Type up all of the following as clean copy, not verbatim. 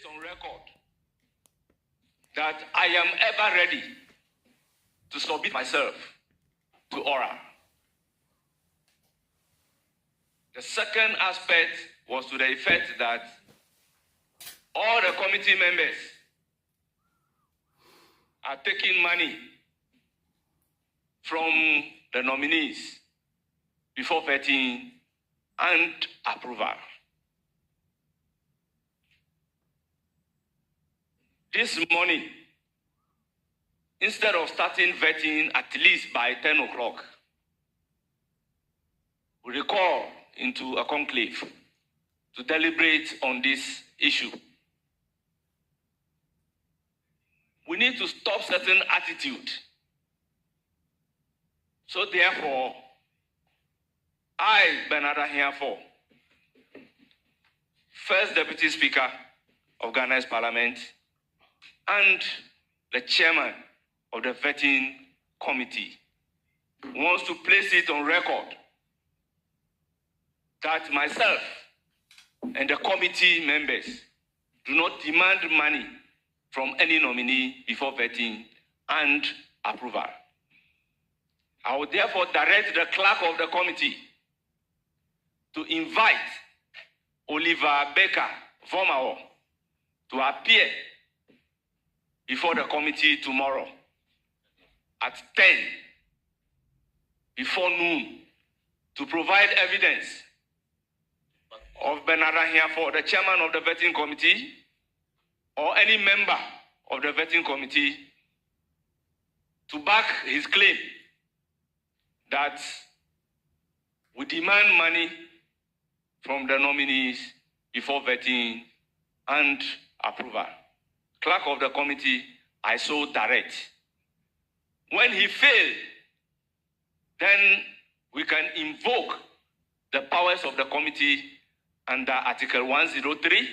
it on record that I am ever ready to submit myself to oral. The second aspect was to the effect that all the committee members are taking money from the nominees before vetting and approval. This morning, instead of starting vetting at least by 10 o'clock, we recall into a conclave to deliberate on this issue. We need to stop certain attitude. So therefore, I, Bernard Ahiafo, First Deputy Speaker of Ghana's Parliament and the Chairman of the Vetting Committee, wants to place it on record that myself and the committee members do not demand money from any nominee before vetting and approval. I will therefore direct the clerk of the committee to invite Oliver Baker Vomao to appear before the committee tomorrow at 10 before noon to provide evidence of Bernard Ahiafo, the chairman of the vetting committee, or any member of the vetting committee, to back his claim that we demand money from the nominees before vetting and approval. Clerk of the committee, I so direct. When he failed, then we can invoke the powers of the committee under Article 103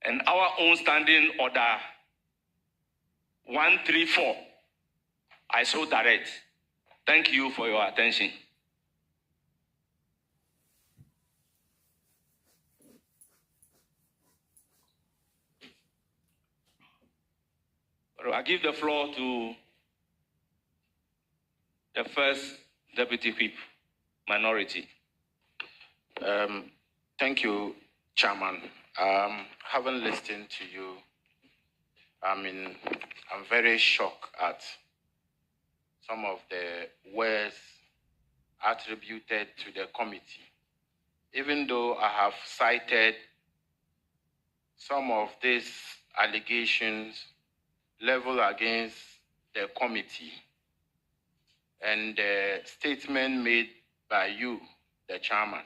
and our own standing order 134. I so direct. Thank you for your attention. I give the floor to the First Deputy Whip, Minority. Thank you, Chairman. Having listened to you, I'm very shocked at some of the words attributed to the committee. Even though I have cited some of these allegations leveled against the committee and the statement made by you, the chairman.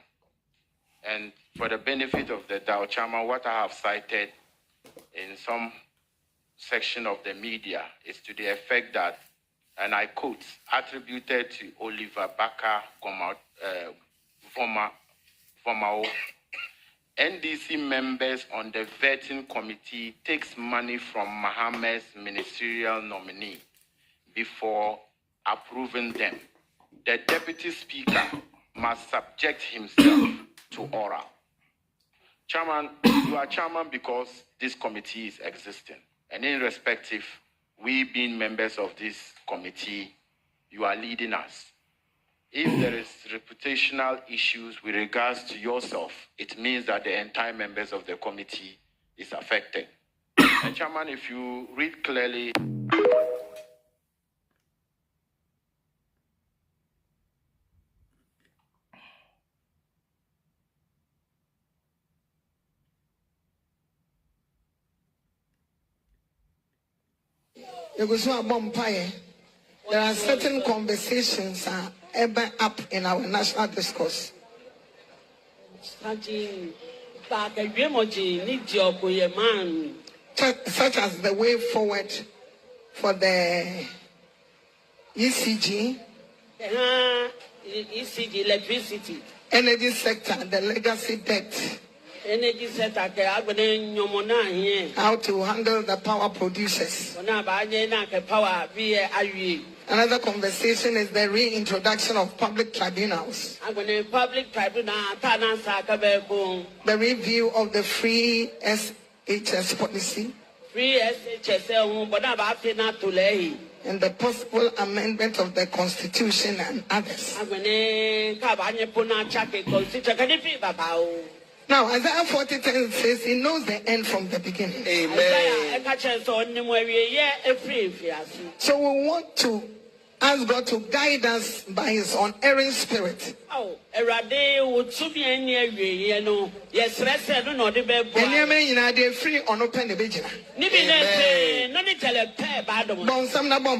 And for the benefit of the doubt, Chairman, what I have cited in some section of the media is to the effect that, and I quote, attributed to Oliver Baker Vomao, NDC members on the vetting committee takes money from Mohammed's ministerial nominee before approving them. The deputy speaker must subject himself to oral. Chairman, you are chairman because this committee is existing. And irrespective, we being members of this committee, you are leading us. If there is reputational issues with regards to yourself, it means that the entire members of the committee is affected. And Chairman, if you read clearly, there are certain conversations ever up in our national discourse. Such as the way forward for the ECG, electricity, energy sector, the legacy debt, energy sector, how to handle the power producers. Another conversation is the reintroduction of public tribunals. The review of the free HS policy free SHS but about not to lay and the possible amendment of the Constitution and others. Now, Isaiah 40:10 says he knows the end from the beginning. Amen. So we want to ask God to guide us by his unerring spirit. Oh, Erade would soon be any, yes, rest, I don't know the bed. And you mean they're free on open the vision. Nibi, no need tell a pair bad on some number.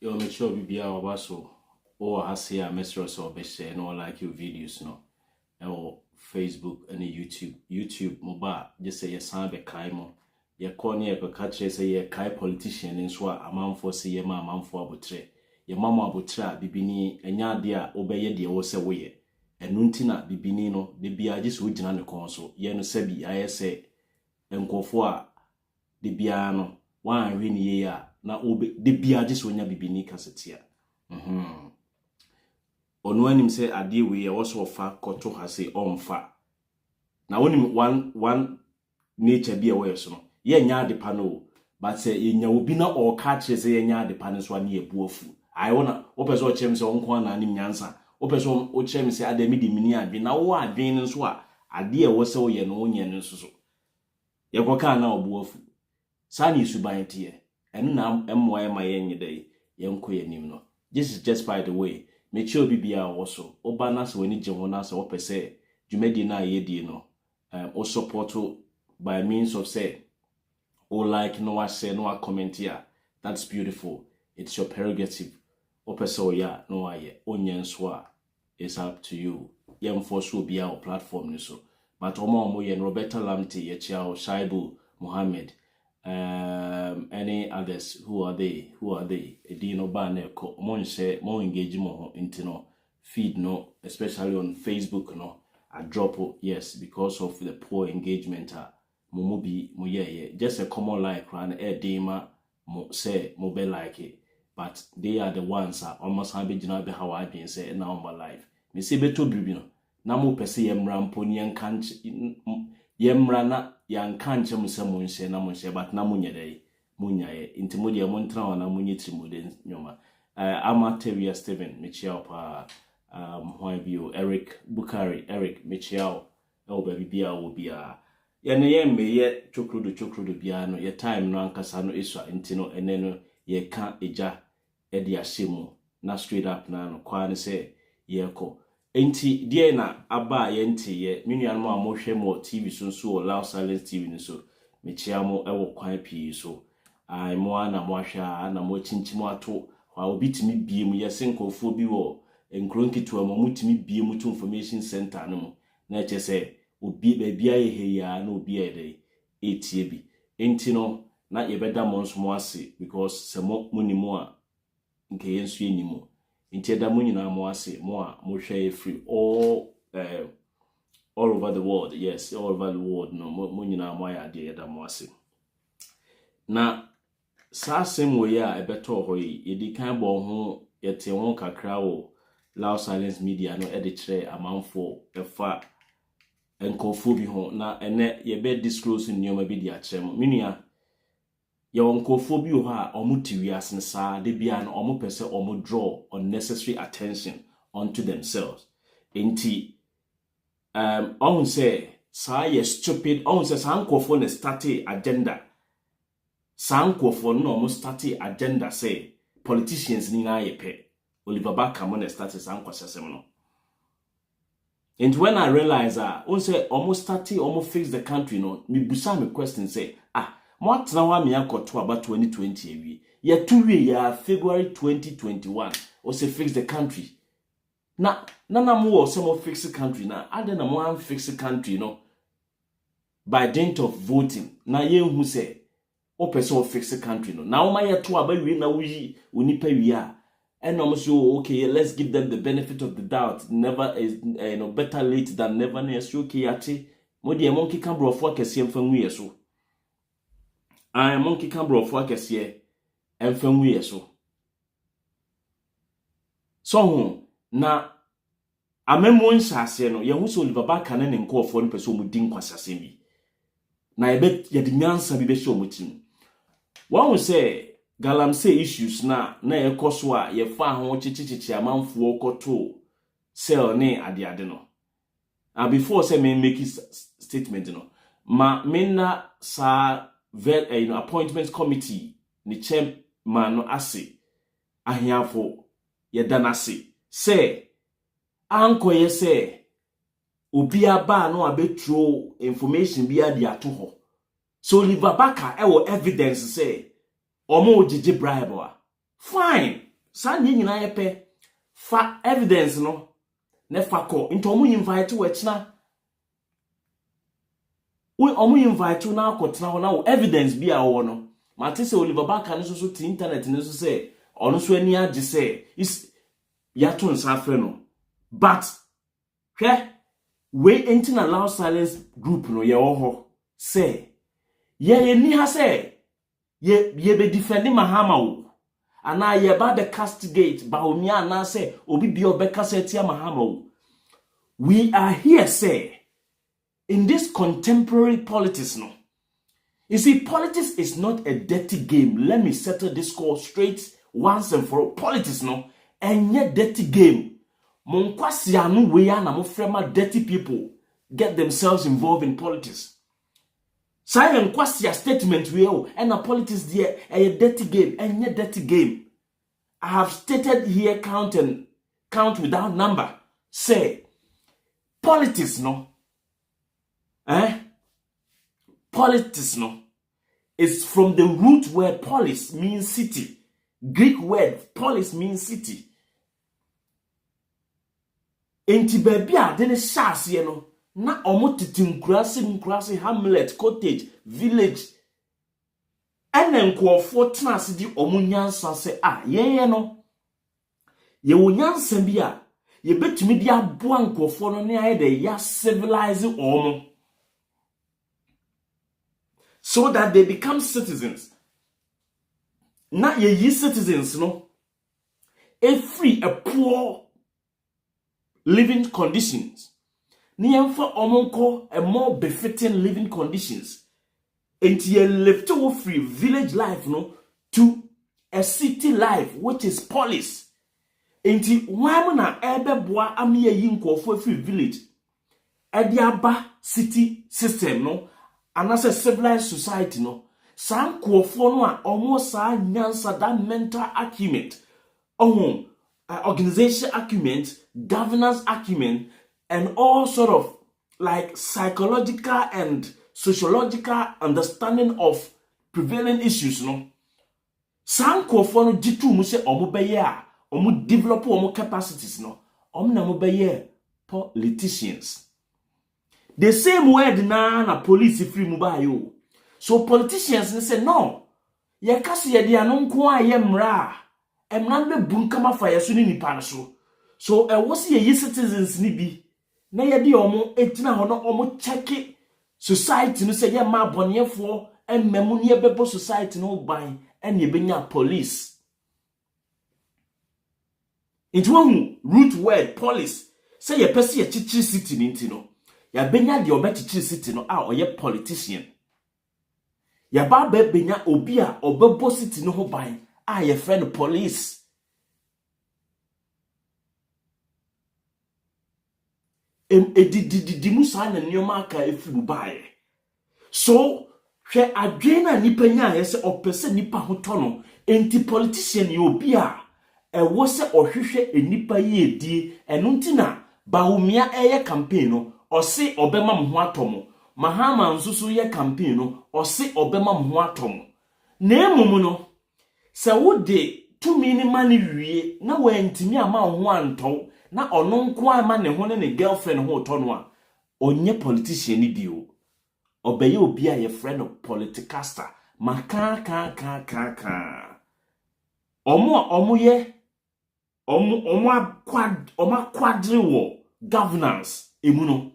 You'll make sure we be our basso or has here a mistress or best and all like your videos no or Facebook and YouTube mobile just say your son be kaimo your corner per catch say your kai politician and swa a man for say your man for abutre your mama abutra bibini and ya dear obey dear was away and nuntina bibini no the bia just waiting on the console ye no sebi I say and go for the biano one really ya na obe de bia just wonya bibini kasetia onu anim say ade we also fa koto ha say omfa na wonim one nature bia we so no ye nya ade pa no but say ye nya obi na o ka kire say ye nya ade pa no so na ye buafu ai wona opeso chem say onko na anim nyansa opeso o chem say ade mi di mini adwe na wo adwen no so a ade e wo say wo ye no onye no so ye koka na obuafu sani suban tie and now MY my yenye day, young queer nimno. This is just by the way. Make sure BBA also. Obanas when it Jonas or per se, you may deny ye no. Or support by means of say, or like no I say no comment here. That's beautiful. It's your prerogative. Or per so ya no I onion swa. It's up to you. Young force will be our platform so. But Omo and Roberta Lamte, Yechao, Shaibu, Mohammed. Any others who are they Edino Bane mo share more engagement into no feed no especially on Facebook no I drop yes because of the poor engagement momobi mo yeah just a common like ran dema mo say mo be like it but they are the ones almost have been be how I been say now my life me say beto bibi no na mo pese yemra mponi enkanche yemra na yankanche musemunse na munse but na munyedai munyaye intimodi ya montra wana munye trimode nyoma Amateria Steven Michiao pa bio Eric Bukari Eric Michiao baby bia wo bia yene yemme ye chokrudo bia no ye time no ankasa no iswa intino eneno ye ka eja edi ashemu na straight up na no kwa ne se ye ko enti die na aba ye nti ye menuan mo amohwe mo TV so Loud Silence TV ni so mechia mo ewo kwan pii so ai mo ana mo ahwa na mo chinchimo ato wa obitimi biem ye senkofo bi wo enkronkitu mo mutimi biem to information center no na che se obi ba bia ye he ya na obi ede etie bi enti no na ye beda mo nso mo ase because se mo munimo a nke ye nso enimo enti da mo nyina mo ase mo a mo hwe free all over the world yes all over the world no mo nyina mo ya de da mo ase na sa sem we ya ebeto hoyi yedi kan bo ho yete won kakra wo Loud Silence Media no ede kire amanfo efa enkofu bi ho na ene ye be disclose nyoma bi di a kire mo minua ye onkofu bi ho a omuti wiase sa de bia no omo pese omo draw unnecessary attention onto themselves enti on say sa ye stupid on say sa nkofo ne start agenda sankofo no mo start agenda say politicians ni na yepe Oliver Baka mo na start sankwasesem no and when I realize on say almost start almost fix the country no me busa me question say mo atena wa me akoto about 2020 ewi ye to we ya February 2021 o say fix the country na mo say mo fix the country na ade na mo fix the country no by dint of voting na ye hu say o person fix the country no now my to aba wi na wi onipa wi a and almost okay let's give them the benefit of the doubt never is better late than never near okay ati mo de monkey can brofo akese mfa nwie so monkey can brofo akese mfa nwie so na amemo nhyase no ye hu so Oliver Barker ne nkofo no pese omu din kwasase bi na ye de nyansa bi be hye omu tim won say galamsey issues na ekoso a ye fa ho chichichichi amanfo okoto sell ne ade no before say me make statement no ma na sa appointment committee ni chairman no ase ahiafo ye danase say anko ye say obi aba no abetro information bi ade ato ho so Oliver Barker ewo evidence say omo jiji bribe wa fine sa nyina ye pe fa evidence no ne fa ko into omo invite we china we omo invite na akotena ho na evidence bi a wo no mate se Oliver Barker no so ti internet no so say ono so ani age say is ya to nsa afre no but we ain't allow silence group no ye wo ho say ye ni ha say ye be defending Mahama wo ana ye ba the castigate ba omi ana say obi bi obeka say tia Mahama wo. We are here say in this contemporary politics no. You see, politics is not a dirty game. Let me settle this call straight once and for all. Politics no enye dirty game. Monkwasi anu we ya na mo frema dirty people get themselves involved in politics. Silent question statement we and a politics there a dirty game and yet dirty game. I have stated here count without number. Say politics no. Politics no is from the root word polis means city. Greek word polis means city. Enti baby a de ne shase ye no na omotiti nkurase hamlet cottage village enen kwofo tenase di omunyansa se ye no ye wonyansa bi a ye betumi di aboa nkwofo no ne aye de ya civilize omo so that they become citizens. Na ye citizens no free a poor living conditions. Niemfa omonko a more befitting living conditions. And ye left over free village life no to a city life which is polis. Enti wamuna ebe boa amiye yinko for free village. Ediaba city system no and as a civilized society no. San kuofo no a almost sa nyansa that mental acumen. Organization acumen, governance acumen, and all sort of like psychological and sociological understanding of prevailing issues no. Sanko for no jitu mu se omo beye a omo develop omo capacities no. Omo na mo beye politicians. The same word na police free mu ba yo. So politicians say no. Ye kasi ye dia no nko a ye mra. Emran be bunkama fa yeso ni nipa no so. So was ye citizens ni bi. Na ye di omo etina ho no omo check society no say ye ma bonefo emmemu ne bebo society no ban en ye benya police. Into one root word police say ye pese ye chichi city ni ntino. Ya benya de obechichi city no a oye politician. Ya ba benya obi a obebo city no ho ban a ye friend police. Di musa na nyoma aka efiru bae. So hwe adwena nipa nya ye se opese nipa hoto no enti politician ye obi a wo se ohwehwe enipa ye die eno ntina Bahumia eye campaign no ose obema mo ho atomo Mahama nsusu ye campaign no ose obema mo ho atomo na emumu no se wo de tumi ni mani wie na wantimi ama ho anto na ono nko ama ne ho ne girlfriend ho to no a onye politician ni bio obeye obi a ye friend of politicaster maka omo ye omo quadri wo governance emu no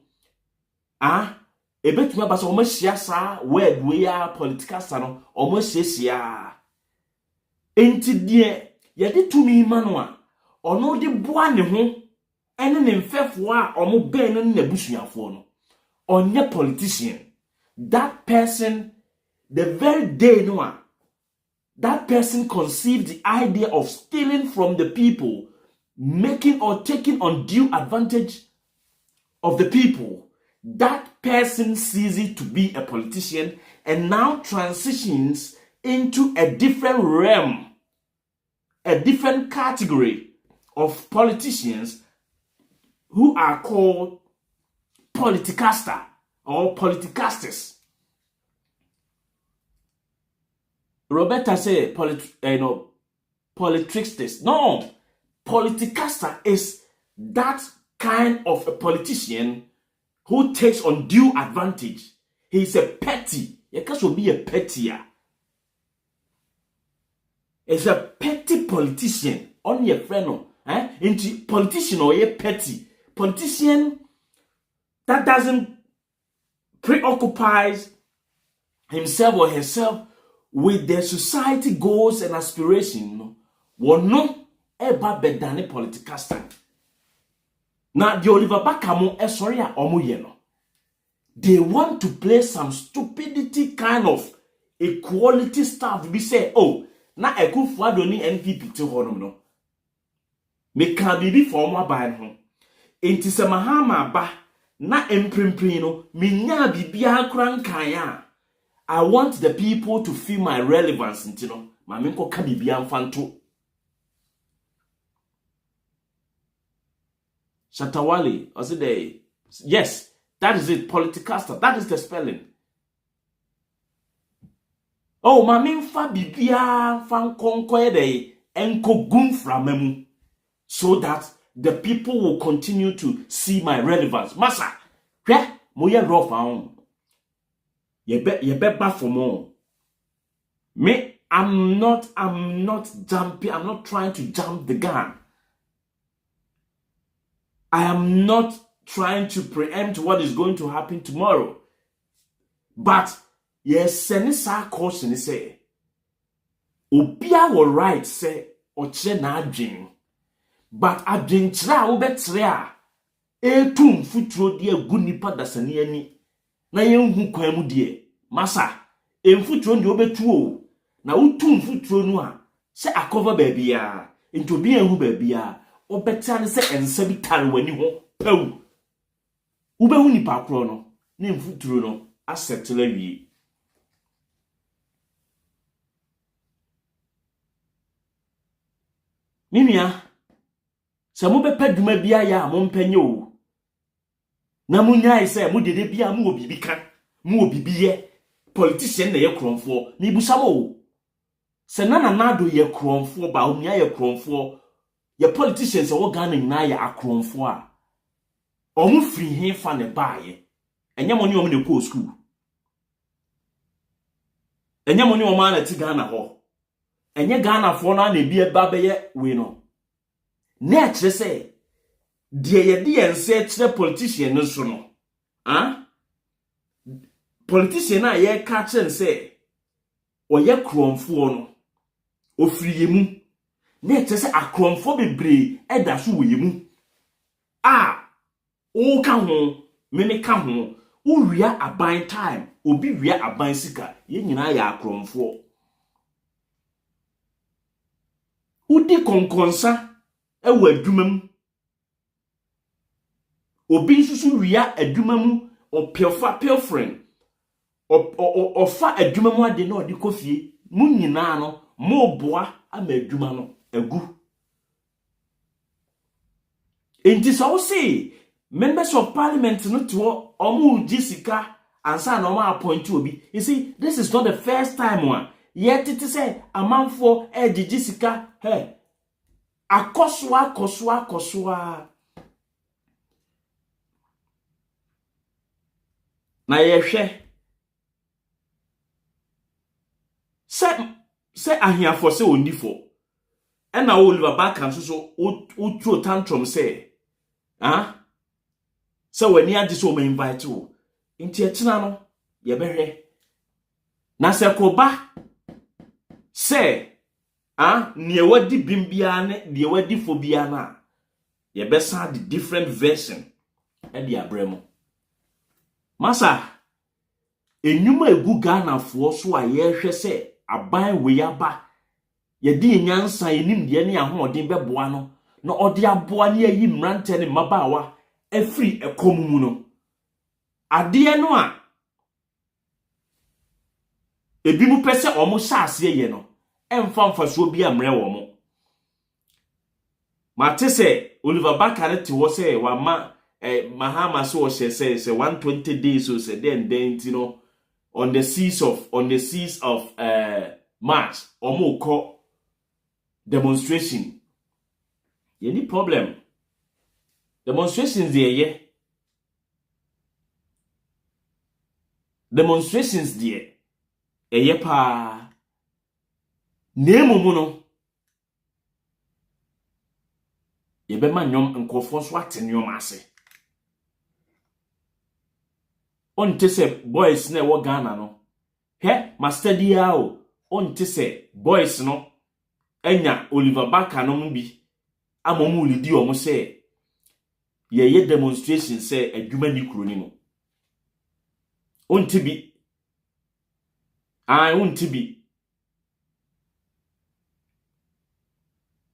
ebetumi aba so omahia sa word we ya political sa no omahia enti de ye de tumi ma no a ono de boa ne ho ene ne mfefo a omo ben no na busuafo no onye politician. That person, the very day no, that person conceived the idea of stealing from the people, making or taking undue advantage of the people. That person ceases to be a politician and now transitions into a different realm, a different category of politicians who are called politicaster or politicasters. Roberta say politricksters. No, politicaster is that kind of a politician who takes undue advantage. He's a petty. You can't be a pettier. It's a petty politician. Only a friend. Into politician or a petty politician that doesn't preoccupies himself or herself with their society goals and aspirations. Wono eba bedane politicaster. Now the Oliver Bakamo sorry omo ye no. They want to play some stupidity kind of equality stuff. Be say, oh, na Akufo-Addo ni NPP te honom no. Me ka bibi for mo aban ho. Enti se mahama ba na emprimprin no minya bibia krankan a I want the people to feel my relevance enti no ma me nko ka bibia mfanto. Shatawale or say yes, that is it, politicaster, that is the spelling. Oh, ma me mfa bibia fan konkoye dey enko gum framemu so that the people will continue to see my relevance. Masa, hwe moye rough on. Ye be back for more. Me, I'm not jumping, I'm not trying to jump the gun. I am not trying to preempt what is going to happen tomorrow. But yes, senisa caution say Obia will right say oche na adwin. But adwin kira wo betre a etum futuro de agu nipa dasani ani na yenhu kwan mu de masa emfuturo de obetu o na utum futuro no a se akova ba bia into bi enhu ba bia obeta ne se ensa bi tare wani ho pew ubehu nipa kro no na emfuturo no asettle awie. Mimia se mo bepa dwuma bia ya mo mpenye o na munyai se mo dede bia mo obibi kan mo obibi ye politician na ye kronfo ni busamo se na do ye kronfo ba onya ye kronfo ye politicians wo Ghana nyina ye akronfo a omu free he fa ne baaye enye mo ni omu ne ko school enye mo ni omu ana ti Ghana ho enye Ghana fo na bia ba be ye we no na kire se de ye de ense kire politician no so no politician na ye ka kire se oye kronfo no ofriye mu na kire se akronfo bebre eda so we mu o ka ho me ka ho o wia aban time obi wia aban sika ye nyina ya akronfo udi konkonsa ewa adwumam obi nsusu wia adwumam opiofa pilfring ofa adwumam ade na odi kofie mu nyina no mo boa ama adwuma no agu enti so say members of parliament no to omu jisika ansa na omu appoint obi. You see, this is not the first time one yet it say amanfo jisika hey akoswa na yehwe se ahiafo se onifo ena Oliver Bakan so o tantrum say se wani ade so ma invite o Inti etina no ye behwe. Na se koba se ne wadi bimbia ne de wadi phobia na ye besa the different version e de abremo. Masa enyuma egu Ghana fo so a ye hwe se aban we yaba ye di nyansa enim de ne ahoden beboa no na ode aboa ne ayi mrante ne mabawa afri ekomumu no ade no a ebi mu pese omo saase ye no emfa mfaso bi amre wo mo mate se Oliver Bakare te wo se wa ma Mahama so wo say 120 days so say then you know on the seas of March omo ko demonstration any problem demonstrations there demonstrations there eye pa nemu mu no ye be ma nyom nkofo so atenyom ase onte se boys na wo Ghana no he master dia o onte se boys no enya Oliver Baka no mu bi amomu lidi o mo se ye demonstration se adwuma ni kuro ni no onte bi onte bi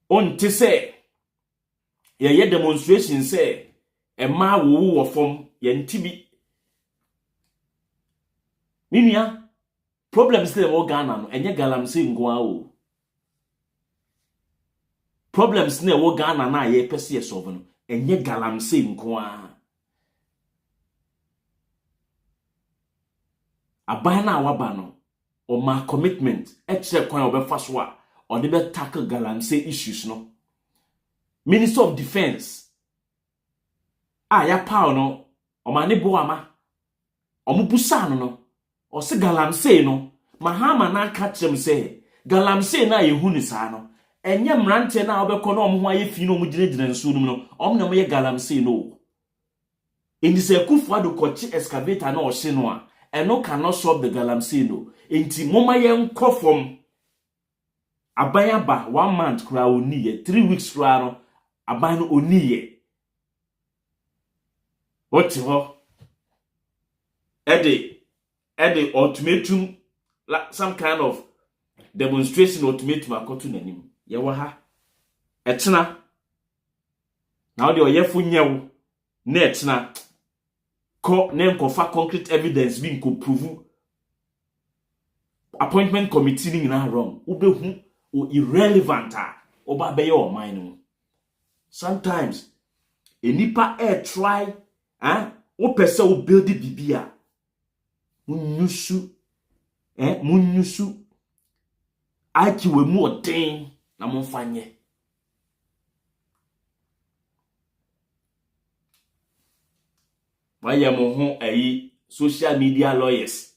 onte se ye demonstration se ema wo fom ye ntibi minia problems le wo Ghana no enye galamse ngoa o problems na wo Ghana na ye pese ye solve no enye galamse ngoa aban na waba no o ma commitment eche kwan obefa so a o de be tackle galamse issues no Minister of Defense ya paw no o ma ne bo ama o mu busa no o se galamse no Mahama na ka kyerem se galamse na yehu ni saa no enye mrante na obekọ na omho aye fi no mu ginegina nso no om na mo ye galamse no enti se kufu ado kochi excavator na o hye no a eno cannot solve the galamse no enti moma ye nkofom abayaba 1 month kura oni ye 3 weeks kura no aban no oni ye what ho ede ultimatum some kind of demonstration ultimatum akoto nanim ye wa ha etena na ode oyefu nyewo na etena ko na nkofa concrete evidence bi nko prove appointment committee ni na wrong ubehu o irrelevant oba be your mind. Sometimes enipa try o pese o build bibia munyusu akiwe mu oden na monfanye waya mo ho social media lawyers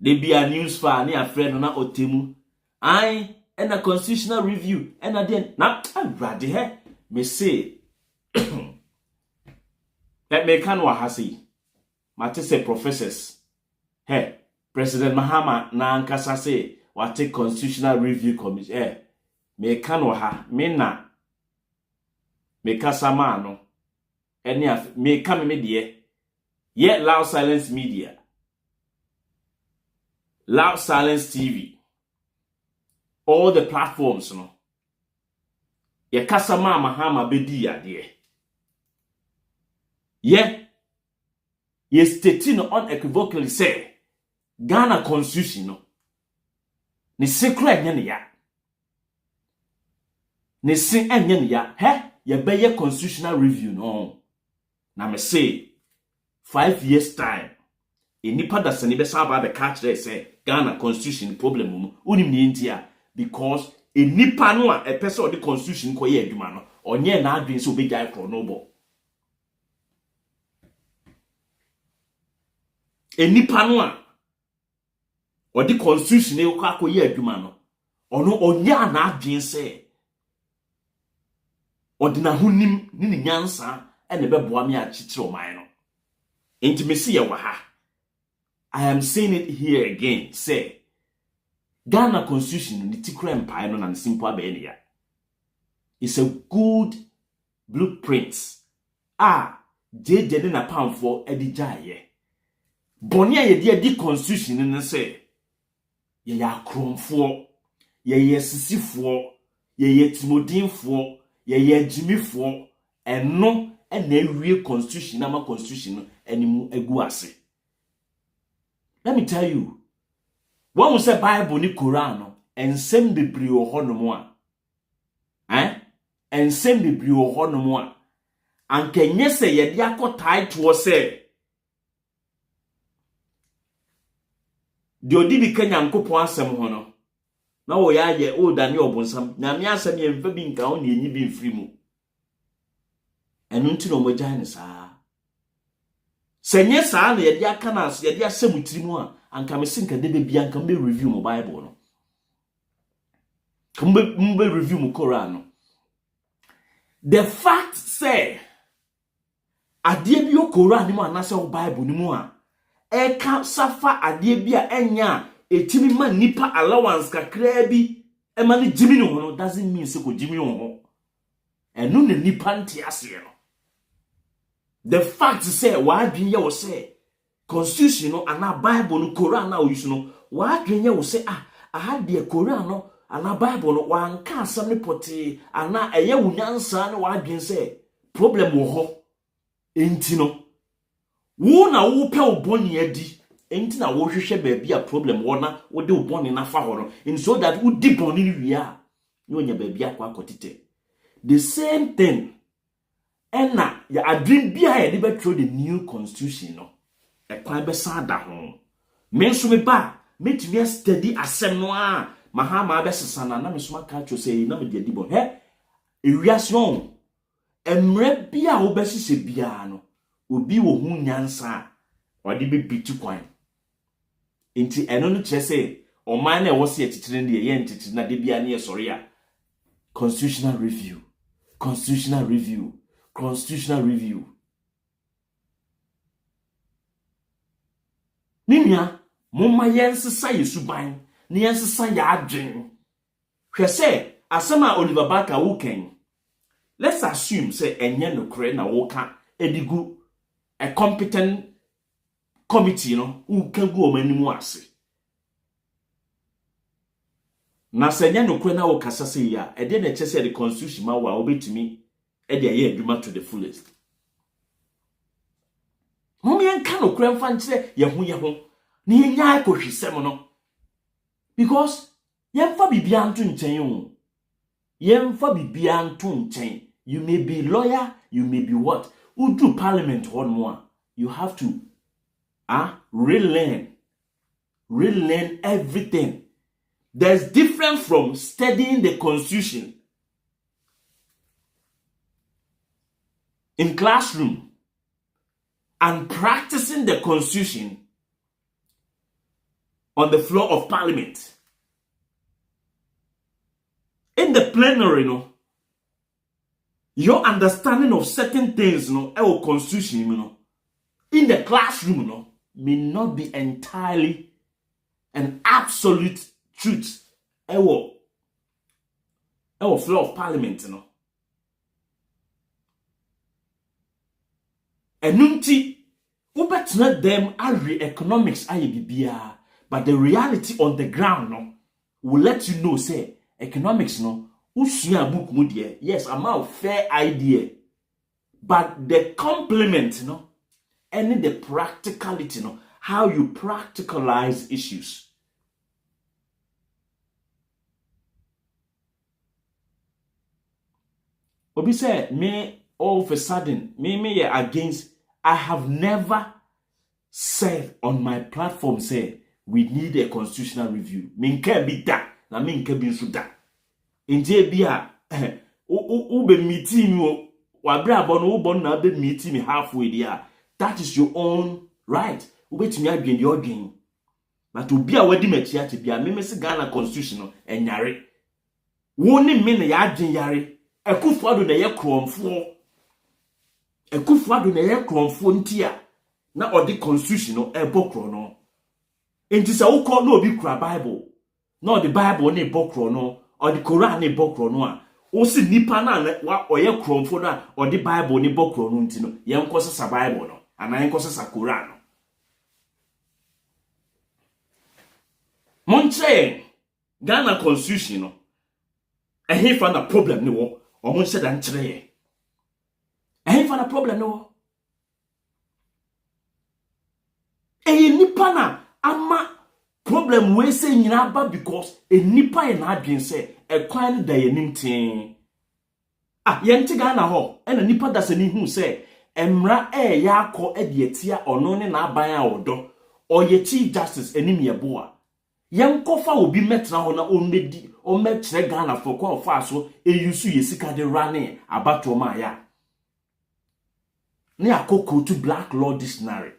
they be a news file ni a friend na otemu and a constitutional review and then na ready he me say that me kan wa hasi mate say professors he President Mahama na ankasa say what take constitutional review committee me kan wa ha me na me kasa ma no eni af me ka me de ye loud silence media loud silence TV all the platforms no ye kasa ma Mahama bedi ade ye stating unequivocally say Ghana constitution no ni secret enye ne ya ni sin enye ne ya ye beye constitutional review no na me say 5 years time enipa da se ni be sa ba be catch there say Ghana constitution problem mu unim ni ntia because enipa no a pese o the constitution ko ye adwuma no onye na adwen se obegya ikro no bo enipa no a o the constitution e ko akoye adwuma no ono onye na adwen se odina hunim ni nyansa ene beboa me a chichiro man no Intimacy waha. I am saying it here again. Say, Ghana Constitution, the Tikra Empire, and simple Abenia. It's a good blueprint. JJ na pound for Edijaye. Bonia ye di Constitution in the say, ye ya chrome for, ye sissy for, ye Timothy for, ye Jimmy for, and no, and no real Constitution, nama Constitution, and eguase. Let me tell you, one will say Bible ni Quran, and send the brio honomoa. And send the brio honomoa. And can you say ye diako tight was say? The Odi Kenya Nkopo asem hono. Na wo ya ye o dani obonsam. Na me asem ye mfa bi nka o ne enyi bi mfiri mu. Enu nti no mogya ne saa. Senye saa na ye diaka na so ye dia asem tiri mu a anka me sinka de be bia anka me review mo Bible no. Kumbe review mo Quran no. The fact say adie bi o Quran ni mu anase o Bible ni mu a eka safa adie bi a enya etimi ma nipa allowance kakra bi e ma ne jimi no no doesn't mean se ko jimi no ho enu ne nipa nte ase no. The fact say wa adwen ye wo say constitution no ana Bible no Quran na o use no wa adwen ye wo say aha de Quran no ana Bible no wa nka asam ne poti ana eye wunyansa ne wa adwen say problem wo ho enti no wo na wo pe oboni adi enti na wo hwehwe ba bia problem wo na wo de oboni na fa ho no in so that wo di boni ni wia no nya ba bia kwa kotite the same thing ena ya adwin bia ya de betro the new constitution no e kwan be sada ho me nso me ba metumi study asem no a mahama be sesana na me so maka cho say na me de bon he ewiason emre bia wo be sese bia no obi wo hu nyansa wade be bitu kwan enti eno no kire say oman na wo se etitire ne ye entitire na de bia na ye sori a constitutional review Nimia momma yensesa yesuban ne yensesa ya adwen hwe say asema Oliver Barker wo ken let's assume say enye no kre na wo ka edigu a competent committee no who can go omanimu ase na senya no kwe na wo kasa se ya e de na chese the constitution ma wa obetimi e de ye adwuma to the fullest mo yen kan no kwe mfa nkyere ye ho ne nya akohwisem no because yemfa bibia nto nchen o yemfa bibia nto nchen you may be lawyer you may be what who do parliament one more you have to relearn everything. There's different from studying the constitution in classroom and practicing the constitution on the floor of parliament. In the plenary, your understanding of certain things, our constitution, in the classroom, may not be entirely an absolute truth. Our floor of parliament, And nunti, ubetna them agri economics ayebibia, but the reality on the ground, will let you know, say, economics, usua book mudie. Yes, I'm a fair idea, but the complement, and the practicality, how you practicalize issues. Obi say, me all of a sudden, me against. I have never said on my platform, say, we need a constitutional review. Me can be that, na me can be so that. Inje bia, ube meeting you, wabra bono ubon na be meeting me halfway there. That is your own right. Ube to me again your game. But to be a wedding metia to be a memesi Ghana constitution and yare. Woni me na yadin yare. Ekufuado na ye kromfo. Ekufuado na ye kromfo ntia. na odi constitution no ebokro no enti se wo call no obi kura bible na the bible na ebokro no or the Quran na ebokro no a wo si nipa na wa oye kromfo na or the bible na ebokro no enti no ye nkosesa bible no ana ye nkosesa Quran no monche Ghana constitution no ehe fa na problem ni wo o mo se dan kire ye ehe fa na problem ni wo nipa na ama problem we say nyina ba because nipa ye na adwen say ekwan da ye nimtin ye nti Ghana ho na nipa da se ni hu say emra ya akọ de etia ono ne na aban a odo oye chief justice enim ye boa yenkofa obi metra ho na onmedi o metre Ghana for kwa ofa so eyusu yesika de rane abato ma ya ne akoko to black law dictionary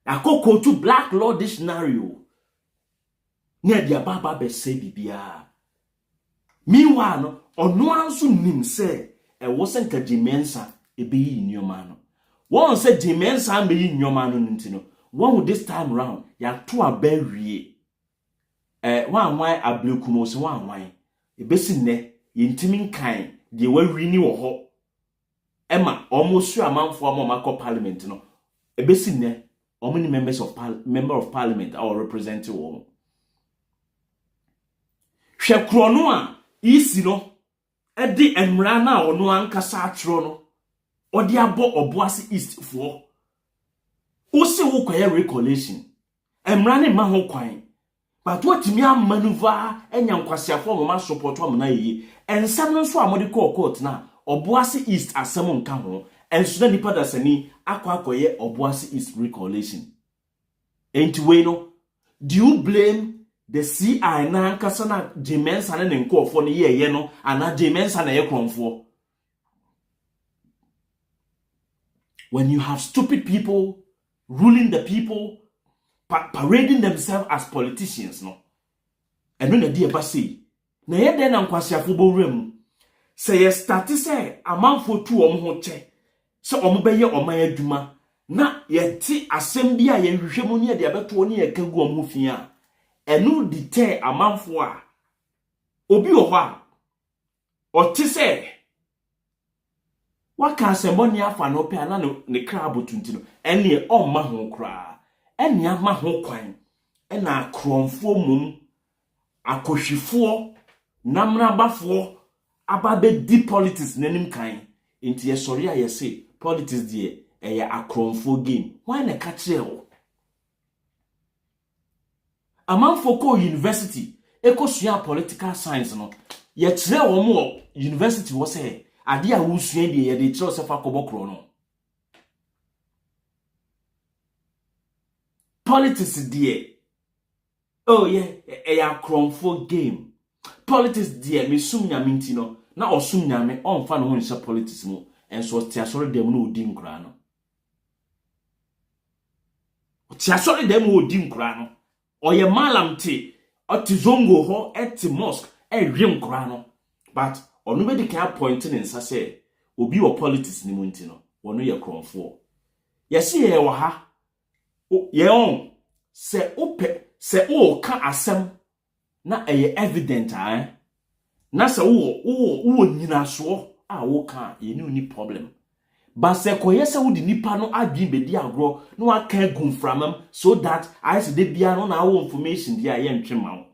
akoko to black law dictionary ne dia baba be say bibia meanwhile no ono anso nim say e wo senka dimensa e be yi nyoma no won say dimensa be yi nyoma no ntino one this time round ya to abawie wan ablekumo se wan e besi ne yintimi nkan de wawi ni wo ho ema almost amanfo amako parliament no e besi ne omni member of parliament or representative wo hwe kro no a isi no e di emra na ono ankasa atro no odi abo oboase east fo Ose wo kwaye recollection emra ne ma ho kwan but what me am maneuver enya nkwasiafo mo ma support am na yi ensam no so amode court na oboase east asem nka ho enso na nipa da sani akwakoye oboase east recollection enti we no do you blame the CI na nkasa na dimensa na nkofo no ye no ana dimensa na ye kronfo when you have stupid people ruling the people, parading themselves as politicians, no. And when the dear Bassi, na ye den ankwasiafo bowrem, say ye start say amanfo tu ho che, so omobeye oman adwuma, na ye ti asem bia ye hwehwemu ne de abeto ne ye kagu omho fia. Enu deter amanfo a obi wo ho a o ti say waka asemboni afa no pe ana ne krabo tuntino ene o ma ho kra ene ama ho kwan ena akromfo mum akohwifo namrabafo ababe di politics nanim kan enti ye sori a ye say politics die eye akromfo game why na ka kire o amanfo ko university ekosua political science no ye kire wo mo university wo say ade a wusua de ye de kire sefa kobokro no politics die oh yeah akromfo game politics die me sum nyame ntino na osum nyame onfa no ho nse politics mu enso tiasore dem no odi nkura no tiasore dem odi nkura no oye malam ti otizongo ho eti mosque ehwe nkura no but onu be de kan point in nsa say obi wo politics ni mu ntino wono ye kromfo yesi ye wo ha ye on se ope se o ka asem na eye evident na se wo nyina so a wo ka ye ni problem ba se koye se wo di nipa no adwin be di agro no aka gunframam so that I se de bia no na wo information dia ye ntwema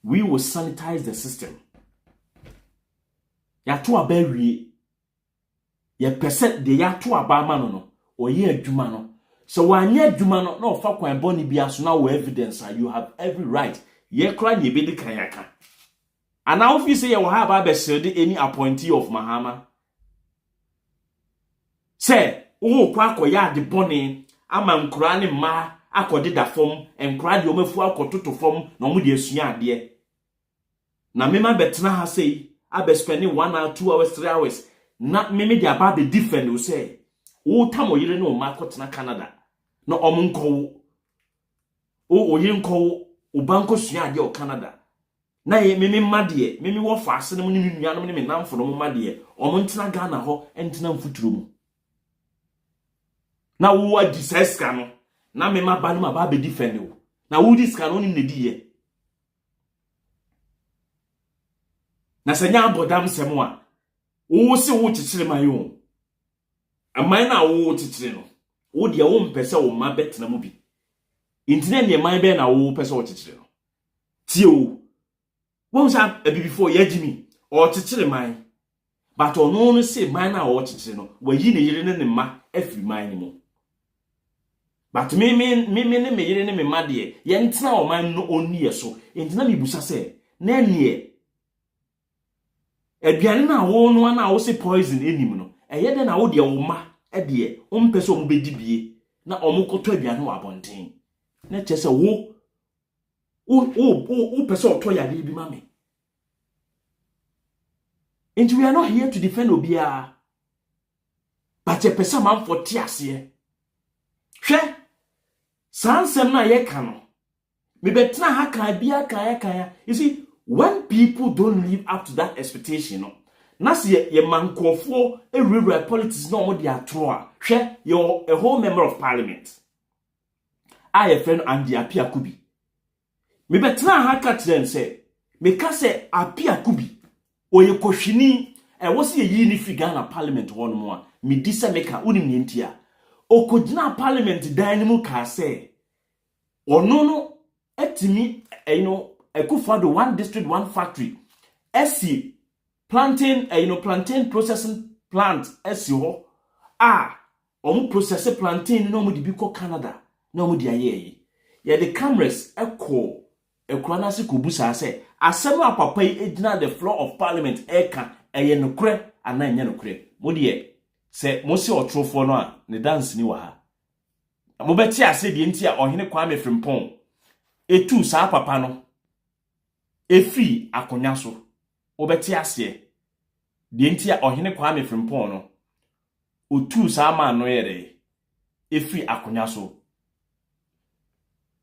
we will sanitize the system ya to abawie ye percent de ya to abama no oye adwuma no so wanye adwuma no na ofa kwan boni bia so na wo evidence you have every right ye kra nye be de kan yaka ana ofi say ye wo ha ba be shield any appointee of Mahama say wo kwa akoya de boni ama nkura ne ma akode da fom nkura de omafu akototo fom na omo de asua ade na mema betena ha say abe spending 1 or 2 hours 3 hours na meme de aba be defend wo say wo tamo yire no ma kotena Canada na omunko wo yinko wo banko sua ade o Canada na ye meme made meme wo fa ase no ne nuanom ne me namfo no made o mo ntena Ghana ho entena mfuturo mu na wo adi seska no na me ma ba no ma ba be defend wo na wo di ska no nim ne di ye na sanya abodam semo a wo se wo chichire man yo aman na wo chichire no wo de wo mpese wo ma betena mu bi intine ne man be na wo pese wo chichire no tie wo wo sa before ya jimi o chichire man but ono no se man na wo chichire no wa yi ne yire ne ma afi man ni mu but me ne me yire ne me ma de ye ntena o man no oni so intina me busa se na ne aduane na wo no na wo se poison enim no eye de na wo de wo ma de o mpese o mo bedi bie na o mo koto aduane wa abonten na chese wo pese o to ya de bi ma me. And we are not here to defend Obia, but a person man for tiasie. She sansem na ye kano. Me betna ha kan bia kaya. You see, when people don't live up to that expectation, no. Na se ye mankofo everywhere politics no mo dia troa. She you're a whole member of parliament. I a friend and the Apia Kubi. Me betna ha ka tren say, me ka say Apia Kubi. Oye koshini wasi ye yi ni figa na parliament one mo a me disa meka unim ni ntia okojina parliament dan mu ka se ono no etimi ekufado one district one factory esi plantain plantain processing plant esi ho omu process plantain no mu di bi ko Canada no mu di aye ye the cameras ekura na se kobusa se asem apapa ejina the floor of parliament eka eye nokre ana enya nokre modie se mo se otrofo no a ne dance ni wa ha mo beti ase die nti a ohene Kwame Frimpong etu sa papa no efi akonya so obeti ase die nti a ohene Kwame Frimpong no otu sa ma no yere efi akonya so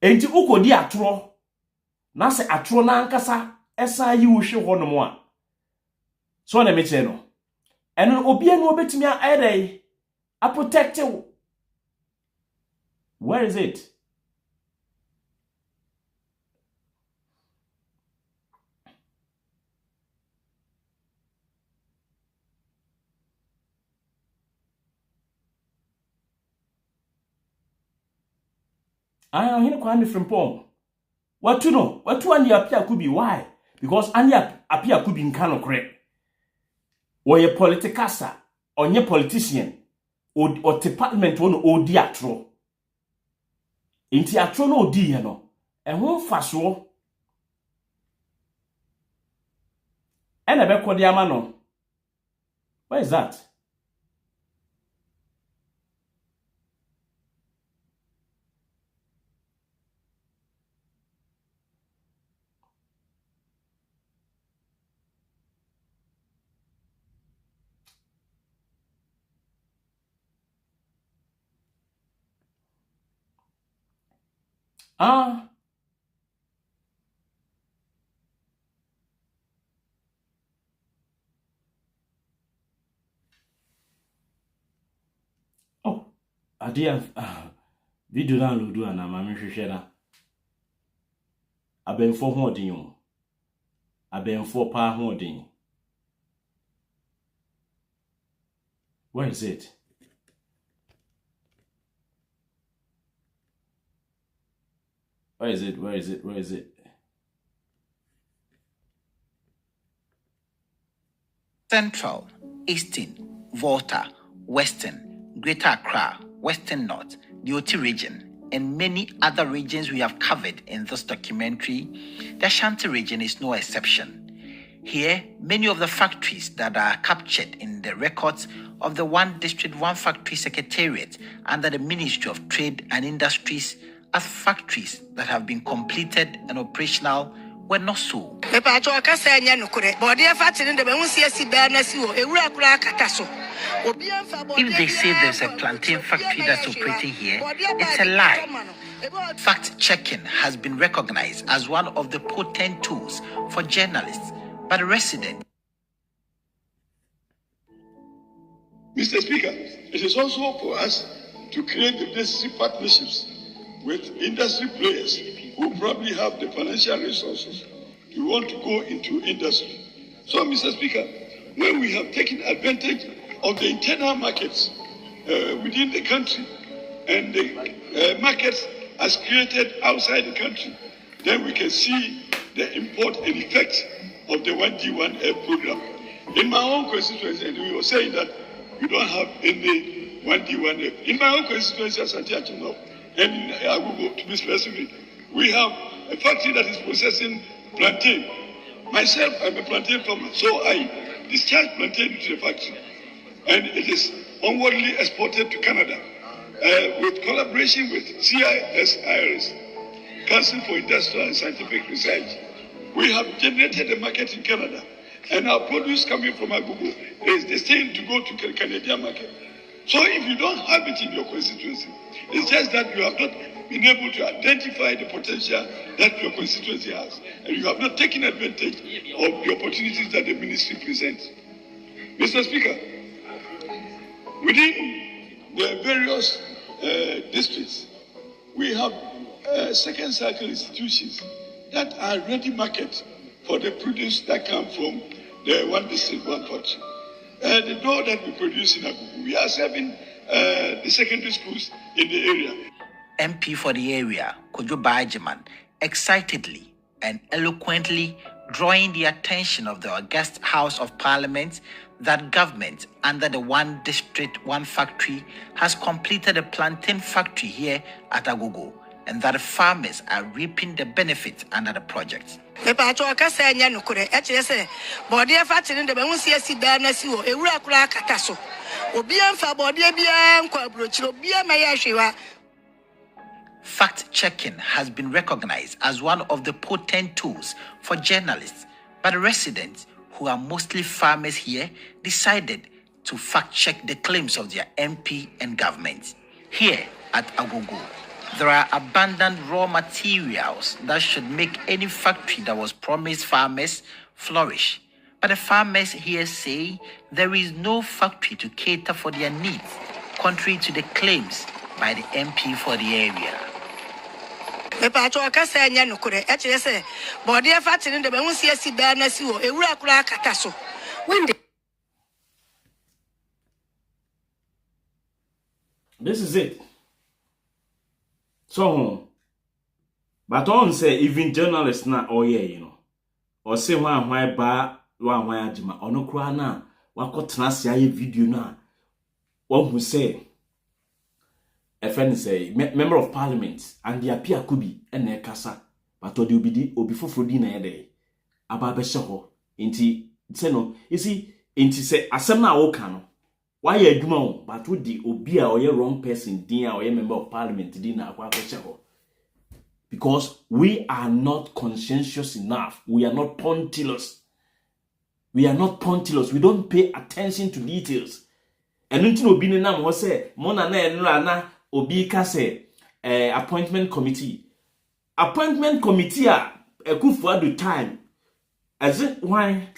enti ukodi atro na se atro na ankasa esa yi wo hwe ho no mo a so na me che no eno obi enu obetimi a protect you. Where is it? Here Kwame Frimpong. What anya Apia Kubi? Why? Because anya Apia Kubi nkano kre. Oye politicasa, onye politician, o department wono odi atro. Inti atro no odi ye no. Ehun faso. Ena be kodi ama no. Where is that? Oh, adia video na lodu ana ma mehwehwe na. Abenfo ho odin yo. Abenfo pa ho odin. Where is it? Where is it? Where is it? Where is it? Central, Eastern, Volta, Western, Greater Accra, Western North, the OT region, and many other regions we have covered in this documentary, the Ashanti region is no exception. Here, many of the factories that are captured in the records of the One District, One Factory Secretariat under the Ministry of Trade and Industries as factories that have been completed and operational were not so. If they say there's a plantain factory that's operating here, it's a lie. Fact-checking has been recognized as one of the potent tools for journalists by the resident. Mr. Speaker, it is also for us to create the necessary partnerships with industry players who probably have the financial resources to want to go into industry. So, Mr. Speaker, when we have taken advantage of the internal markets within the country and the markets as created outside the country, then we can see the import and effect of the 1D1F program. In my own constituency, and we were saying that we don't have any 1D1F. In my own constituency, as Santiago, and in Agogo, to be specific, we have a factory that is processing plantain. Myself, I'm a plantain farmer, so I discharge plantain to the factory, and it is onwardly exported to Canada with collaboration with CIS-IRS, Council for Industrial and Scientific Research. We have generated a market in Canada, and our produce coming from Agogo is destined to go to the Canadian market. So if you don't have it in your constituency, it's just that you have not been able to identify the potential that your constituency has, and you have not taken advantage of the opportunities that the ministry presents. Mr. Speaker, within the various districts, we have second cycle institutions that are ready market for the produce that come from the one district, one factory. The dough that we produce in Agogo, we are serving the secondary schools in the area. MP for the area, Kojo Bajiman, excitedly and eloquently drawing the attention of the august House of Parliament that government under the one district, one factory has completed a plantain factory here at Agogo, and that farmers are reaping the benefit under the project. Me pa cho ka se nya nukure e kire se body factory de be hu se si da na si wo ewura kura kata so obi amfa body bia nkwa brochiro obi ma ya hwewa. Fact-checking has been recognized as one of the potent tools for journalists, but residents, who are mostly farmers here, decided to fact-check the claims of their MP and government. Here at Agogo, there are abundant raw materials that should make any factory that was promised farmers flourish. But the farmers here say there is no factory to cater for their needs, contrary to the claims by the MP for the area. Me pa cho ka se nya nukure e kire se body factory de be hu se si da na si wo ewura kura kata so winde. This is it. So, but on say even journalists na or say why ba why ajima ono kura na wakotena se aye video na one who say a friend say member of parliament and the appear could be and kasa but odi obi foforo na yede aba be hye inti say no you see inti say asem na wo ka no why adwuma o but wo di obi a oye wrong person din a oye member of parliament din na akwa hye because we are not conscientious enough. We are not punctilious. We don't pay attention to details. And until obi ni nam ho say mona na enra na obi ka say appointment committee a Kufuadu time as it why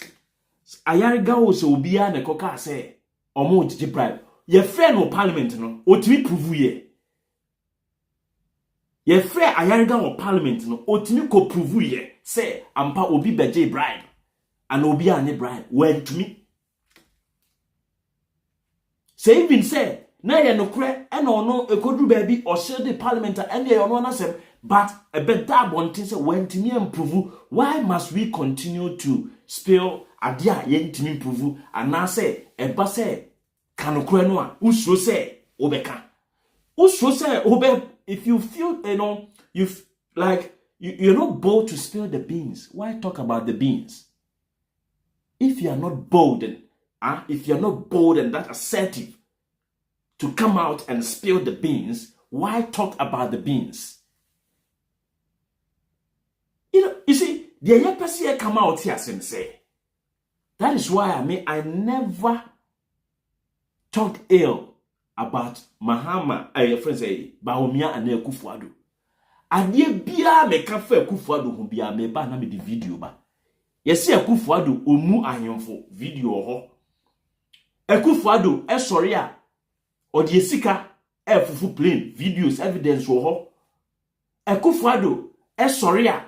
ayariga wo so obi a na koka say omo jiji bribe ye friend no parliament no otimi prove ye friend ayariga wo parliament no otimi ko prove ye say ampa obi beje bribe and obi ane bribe when to me say even say na ye no kre e no no ekodru baby or share the parliament and ye no na say but a better bontin say when to me improve why must we continue to spill adia ye ntimi improve and na say e ba say kanokre no a usro say obeka usro say obe if you feel you're not bold to spill the beans, why talk about the beans? If you are not bold and that assertive to come out and spill the beans, why talk about the beans? You see, the yapasi come out here and say. That is why I never talk ill about Mahama, friends say Baumia and Kufuadu. Adie bia me ka fa Kufuadu ho bia me ba na me di video ba. Yesi Kufuadu omu ahemfo video ho. Kufuadu sori a odi esika fufu plain videos evidence wo ho Ekufuado sorry a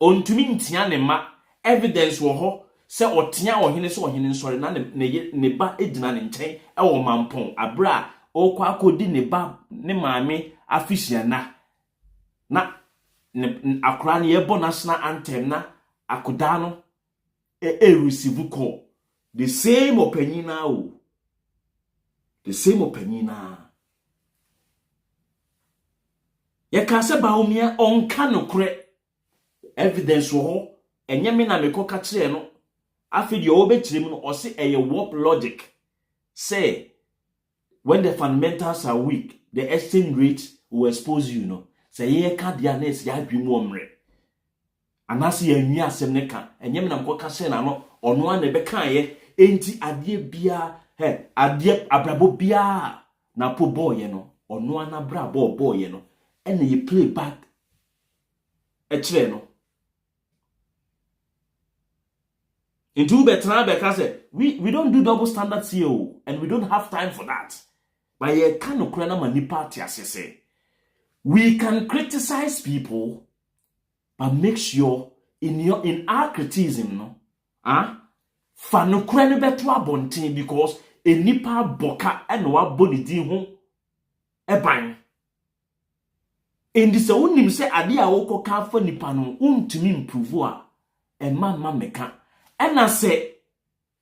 ontumi ntia ne ma evidence wo ho se otia ohene so ohene sorry na ne ba edina ne nchen e wo mampon abra okwa akodi ne ba ne maame afisiana na akra ne yebo national anthem na akoda no receive call the same opinion now the same opinion now ye ka se ba omia onka no kure evidence wo ho enye me na me koka kire no afi de obetire mu no o se eye warp logic say when the fundamentals are weak the exchange rate will expose you no say ye ka dia na esi adwemu omre anase ye nwi asem ne ka enye me na koka se na no ono an ebe kan ye enti ade bia ade abrabo bia na po boy no ono an abrabo boy no ene ye play back kire no into betra beka say we don't do double standards here and we don't have time for that but ye kan okra na manipa ati asese we can criticize people but make sure in our criticism no fa no kra no beto abonten because enipa boka ene wa boni din ho eban indi se unim se ade a woko ka fa nipa no untumi improve a emma meka ena se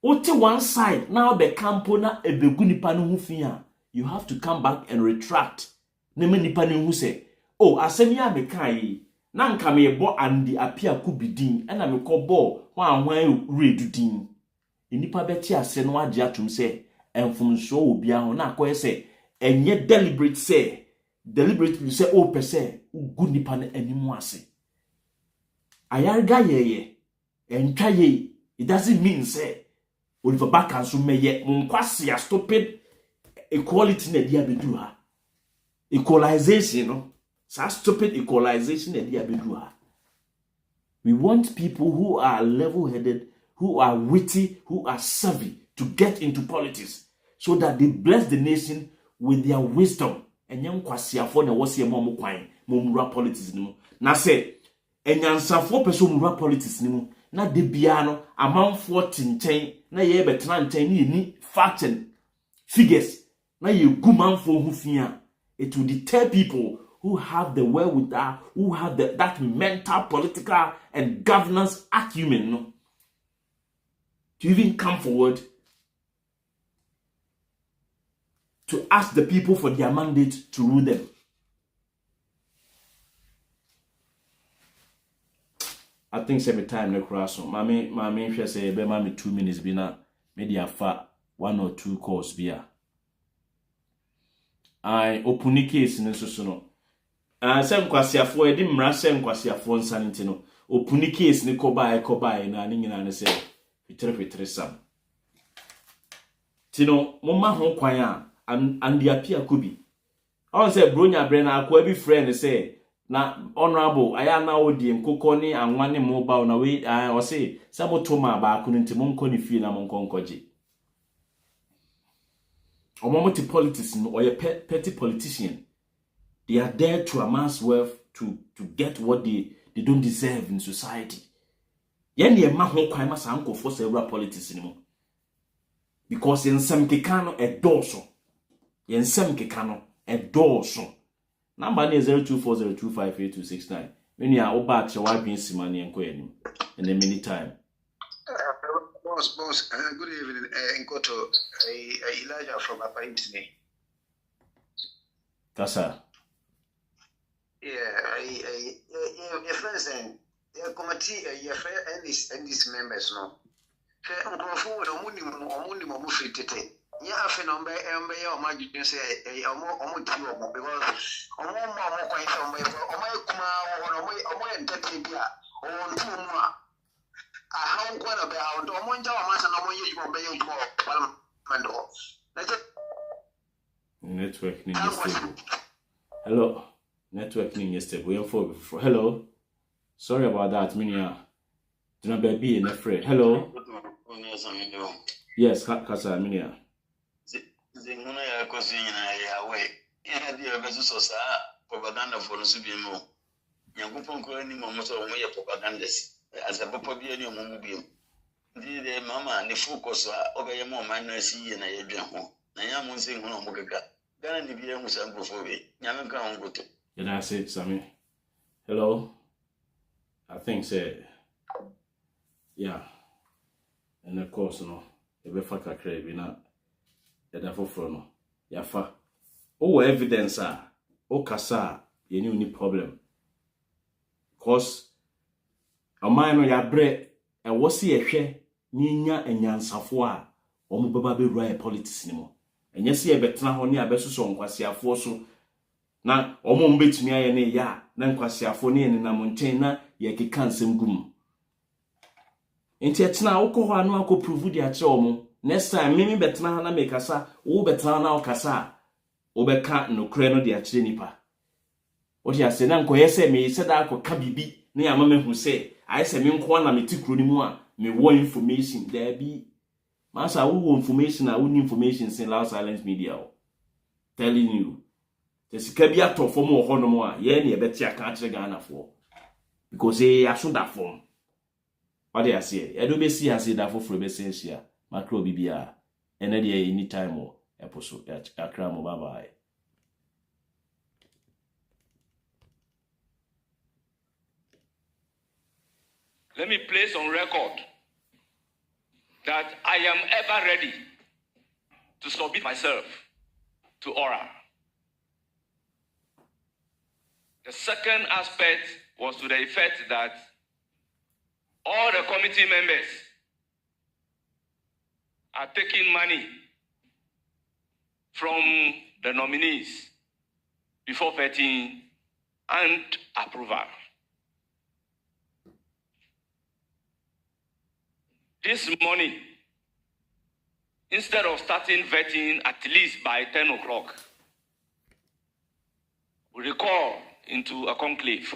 ote one side now be campo na ebegu nipa no hu fi a you have to come back and retract na me nipa no hu se oh asemi a meka yi na nka me bo andi apia kubidin ena me ko bo hwan redu din enipa beti ase no age atum se enfumso obi ahụ na akoye se enye deliberately say o pese ugu nipa na animu ase ayarga yeye entwa ye it doesn't mean say Oliver Bakan so meye munkwase a stupid equality na dia bedu ha equalization no sa stupid equalization na dia bedu ha. We want people who are level-headed, who are witty, who are savvy to get into politics so that they bless the nation with their wisdom. And young kwasiafo na wasi mo kwan mo mura politics ni mo. Na say enyansafo person mura politics ni mo na de bia no amanfo tinchen na ye betena nchen ni facts and figures na ye gumanfo hu fia. It will deter people who have the wherewithal, who have that mental, political, and governance acumen, no, to even come forward to ask the people for their mandate to rule them. I think every time no cross. Mami, if you say, be mami 2 minutes, be na maybe afa 1 or 2 calls be a. I open case in so no. Sem kwasiafo edi mmra sem kwasiafo nsanti no opuni case ni kobai na nyina ne se fitre sam tino momma ho kwan a andi apia kubi on se bronya bre na akwa bi friend say na honorable aya na odi nkokọ ni anwa ni mobile na we o say sabotoma ba akunu nti monko ni fie na monko nkoje omomoti politics no or petty politician. They are there to amass wealth to get what they don't deserve in society. Yen ye ma ho kwan ma sanko for several politics anymore. Because in some kekano e doso. Yen some kekano e doso. Number is 0240258269. When you are oba at your wife in Simani and Queen in a many time. Boss, good evening. Nkoto, Elijah from Upper Imsney. Kasa. Your friends and your committee, your friend and these members, no. I'm going forward on Mundi Fitete. Yeah, I feel on by my you say a more because on more quite from my Kuma or my Tetibia or Tuma. I haven't quite about one job, and I'm network yesterday. Hello. Networking yesterday. We are for hello. Sorry about that, Minia. Do not be in a friend. Hello. Yes, Kasa Minia. media versus propaganda for Subimo. Yankupon Corani Momoso, propagandas. As a papa be any mumbium. The mamma and the focus over your mom, I know see and I drum. I am one saying home Mogaga. Then the beer was uncle for me. Yamanka on good. Yeah, that's it, Sammy. Hello? I think, say, yeah. And of course, no, if we fuck a crave, not a for no. Yafa. Oh, evidence, oh, Kasa, you knew any problem. Cause a man on your bread, and what's he a share, Nina and Yan Safwa, or Mubabe Raya politics anymore. And yes, ye better only a better song, was your force. Na omo mbetumi aye ne ya na nkwasiafo ne ne na montena ye keka nsem gum enti etena wokọ ho anu akoprove dia kire omo next time mimi betena ha na mekasa wo betena na okasa obeka nokre no dia kire nipa odi ase na nkoye se me se da akoka bibi na ya mama hu se aye se me nko na metikro ni mu a me wo information there be masa wo information na wo information sin loud silence media telling you the Sikabia to form or Honomoa, yen, a better can't Ghana for because I should that form. What do I say? I do be see I say that for Frebesensia, Macro BBR, and any time more episode at Akramo. Bye bye. Let me place on record that I am ever ready to submit myself to oral. The second aspect was to the effect that all the committee members are taking money from the nominees before vetting and approval. This morning, instead of starting vetting at least by 10 o'clock, we recall into a conclave